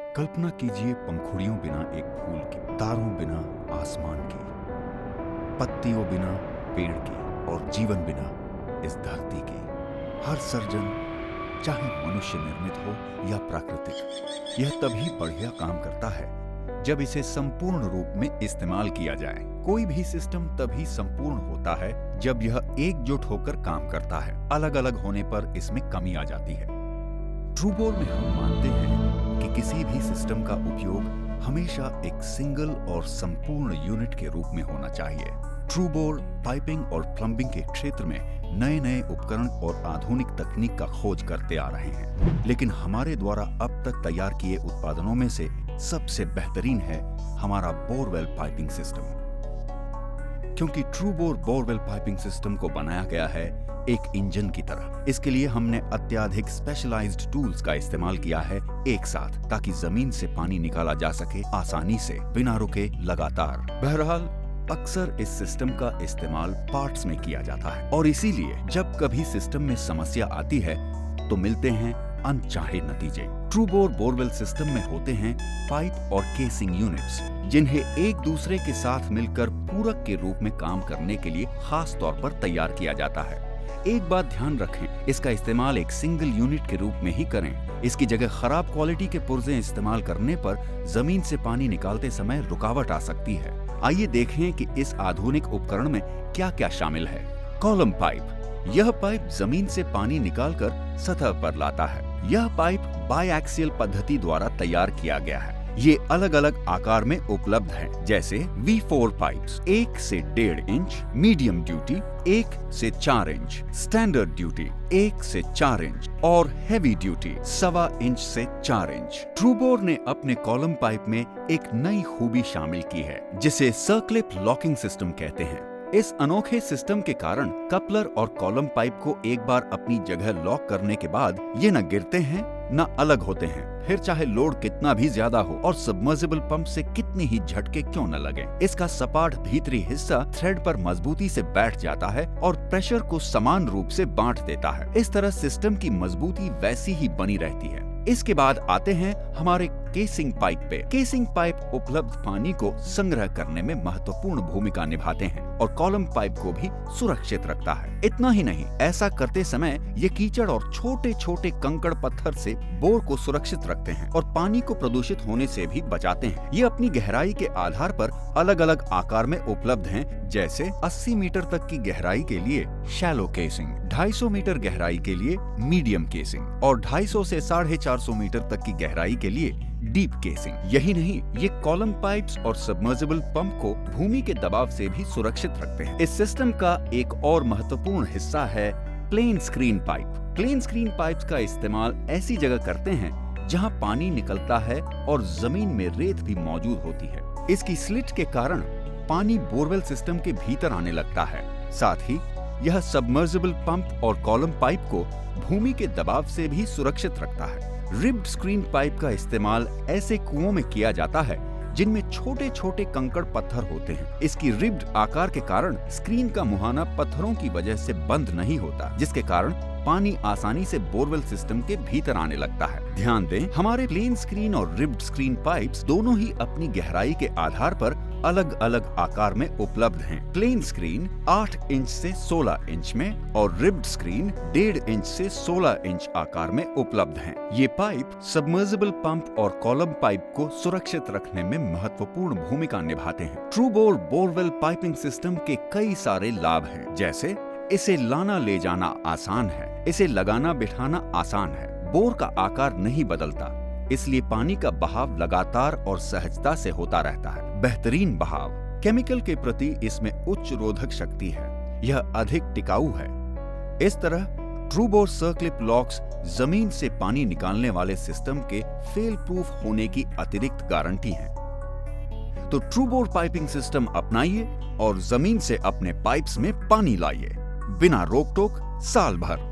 कल्पना कीजिए पंखुड़ियों बिना एक फूल की, तारों बिना आसमान की, पत्तियों बिना पेड़ की और जीवन बिना इस धरती की। हर सर्जन, चाहे मनुष्य निर्मित हो या प्राकृतिक, यह तभी बढ़िया काम करता है जब इसे संपूर्ण रूप में इस्तेमाल किया जाए। कोई भी सिस्टम तभी संपूर्ण होता है जब यह एकजुट होकर काम करता है। अलग अलग होने पर इसमें कमी आ जाती है। ट्रूबोर में हम मानते हैं कि किसी भी सिस्टम का उपयोग हमेशा एक सिंगल और संपूर्ण यूनिट के रूप में होना चाहिए। ट्रूबोर पाइपिंग और प्लम्बिंग के क्षेत्र में नए नए उपकरण और आधुनिक तकनीक का खोज करते आ रहे हैं, लेकिन हमारे द्वारा अब तक तैयार किए उत्पादनों में से सबसे बेहतरीन है हमारा बोरवेल पाइपिंग सिस्टम। क्योंकि ट्रूबोर बोरवेल पाइपिंग सिस्टम को बनाया गया है एक इंजन की तरह। इसके लिए हमने अत्याधिक स्पेशलाइज्ड टूल्स का इस्तेमाल किया है एक साथ, ताकि जमीन से पानी निकाला जा सके आसानी से, बिना रुके, लगातार। बहरहाल अक्सर इस सिस्टम का इस्तेमाल पार्ट्स में किया जाता है और इसीलिए जब कभी सिस्टम में समस्या आती है तो मिलते हैं अनचाहे नतीजे। ट्रूबोर बोरवेल सिस्टम में होते हैं पाइप और केसिंग यूनिट्स, जिन्हें एक दूसरे के साथ मिलकर पूरक के रूप में काम करने के लिए खास तौर पर तैयार किया जाता है। एक बात ध्यान रखें, इसका इस्तेमाल एक सिंगल यूनिट के रूप में ही करें। इसकी जगह खराब क्वालिटी के पुर्जे इस्तेमाल करने पर जमीन से पानी निकालते समय रुकावट आ सकती है। आइए देखें कि इस आधुनिक उपकरण में क्या क्या शामिल है। Column pipe. यह पाइप जमीन से पानी निकालकर सतह पर लाता है। यह पाइप बायएक्सियल पद्धति द्वारा तैयार किया गया है। ये अलग अलग आकार में उपलब्ध हैं, जैसे V4 पाइप्स 1 से 1.5 इंच, मीडियम ड्यूटी 1 से 4 इंच, स्टैंडर्ड ड्यूटी 1 से 4 इंच और हैवी ड्यूटी 1.25 इंच से 4 इंच। ट्रूबोर ने अपने कॉलम पाइप में एक नई खूबी शामिल की है, जिसे सर्क्लिप लॉकिंग सिस्टम कहते हैं। इस अनोखे सिस्टम के कारण कपलर और कॉलम पाइप को एक बार अपनी जगह लॉक करने के बाद ये न गिरते हैं न अलग होते हैं, फिर चाहे लोड कितना भी ज्यादा हो और सबमर्सिबल पंप से कितनी ही झटके क्यों न लगे। इसका सपाट भीतरी हिस्सा थ्रेड पर मजबूती से बैठ जाता है और प्रेशर को समान रूप से बांट देता है। इस तरह सिस्टम की मजबूती वैसी ही बनी रहती है। इसके बाद आते हैं हमारे केसिंग पाइप पे। केसिंग पाइप उपलब्ध पानी को संग्रह करने में महत्वपूर्ण भूमिका निभाते हैं और कॉलम पाइप को भी सुरक्षित रखता है। इतना ही नहीं, ऐसा करते समय ये कीचड़ और छोटे छोटे कंकड़ पत्थर से बोर को सुरक्षित रखते हैं और पानी को प्रदूषित होने से भी बचाते हैं। ये अपनी गहराई के आधार पर अलग अलग आकार में उपलब्ध हैं, जैसे 80 मीटर तक की गहराई के लिए शैलो केसिंग, 250 मीटर गहराई के लिए मीडियम केसिंग और 250 से 450 मीटर तक की गहराई के लिए डीप केसिंग। यही नहीं, ये कॉलम पाइप्स और सबमर्सिबल पंप को भूमि के दबाव से भी सुरक्षित रखते हैं। इस सिस्टम का एक और महत्वपूर्ण हिस्सा है plain screen pipe. Plain screen pipes का इस्तेमाल ऐसी जगह करते हैं जहां पानी निकलता है और जमीन में रेत भी मौजूद होती है। इसकी स्लिट के कारण पानी बोरवेल सिस्टम के भीतर आने लगता है। साथ ही यह सबमर्सिबल पंप और कॉलम पाइप को भूमि के दबाव से भी सुरक्षित रखता है। रिब्ड स्क्रीन पाइप का इस्तेमाल ऐसे कुओं में किया जाता है जिनमें छोटे छोटे कंकड़ पत्थर होते हैं। इसकी रिब्ड आकार के कारण स्क्रीन का मुहाना पत्थरों की वजह से बंद नहीं होता, जिसके कारण पानी आसानी से बोरवेल सिस्टम के भीतर आने लगता है। ध्यान दें, हमारे प्लेन स्क्रीन और रिब्ड स्क्रीन पाइप्स दोनों ही अपनी गहराई के आधार पर अलग अलग आकार में उपलब्ध हैं। प्लेन स्क्रीन 8 इंच से 16 इंच में और रिब्ड स्क्रीन 1.5 इंच से 16 इंच आकार में उपलब्ध हैं। ये पाइप सबमर्सिबल पंप और कॉलम पाइप को सुरक्षित रखने में महत्वपूर्ण भूमिका निभाते हैं। ट्रूबोर बोरवेल पाइपिंग सिस्टम के कई सारे लाभ हैं, जैसे इसे लाना ले जाना आसान है, इसे लगाना बिठाना आसान है, बोर का आकार नहीं बदलता, इसलिए पानी का बहाव लगातार और सहजता से होता रहता है। बेहतरीन बहाव। केमिकल के प्रति इसमें उच्च रोधक शक्ति है, यह अधिक टिकाऊ है। इस तरह ट्रूबोर सर्क्लिप लॉक्स जमीन से पानी निकालने वाले सिस्टम के फेल प्रूफ होने की अतिरिक्त गारंटी है। तो ट्रूबोर पाइपिंग सिस्टम अपनाइए और जमीन से अपने पाइप्स में पानी लाइए, बिना रोक टोक, साल भर।